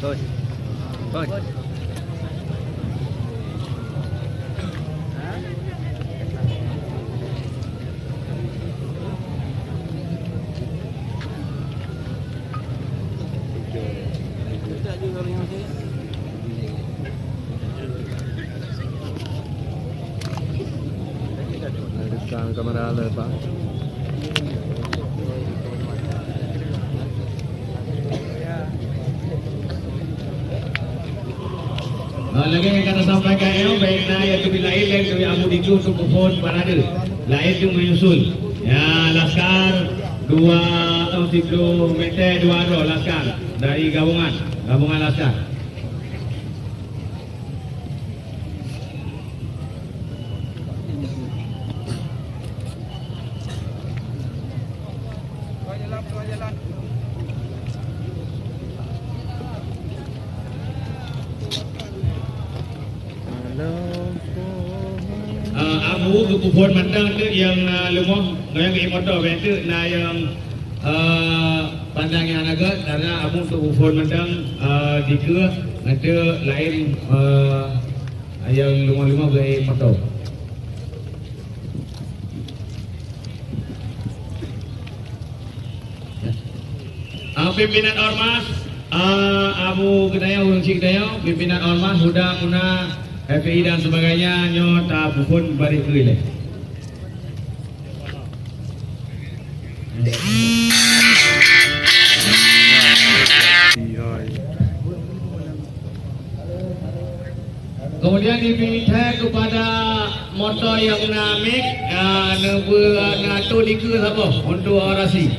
Thôi. Thôi. Dekat kamera lepas. Lagi yang kata sampaikan baik naik atau bila lain kami amu diku untuk pohon parade. Lain tu menyusul. Ya laskar 2 meter 2 laskar dari gabungan laskar. Amu ke pohon mandang tu yang lumah yang motor tu na yang pandang yang agak karena amu tu pohon mandang dika ada lain yang lumah-lumah boleh motor. Pimpinan Ormas Abu Kedayau Urungsi Kedayau, pimpinan Ormas Huda Muna FPI dan sebagainya nyota pun balik ke ile. Kemudian diminta kepada motor yang namik natu dike apa untuk orasi.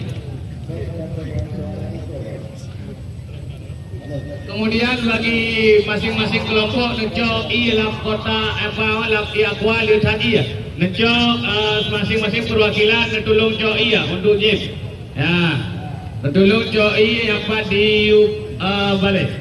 Kemudian bagi masing-masing kelompok necok dalam kota apa dalam Aqua lihat ia necok masing-masing perwakilan netulung cok ia untuk jeep. Ya. Netulung cok ia yang pat di balik.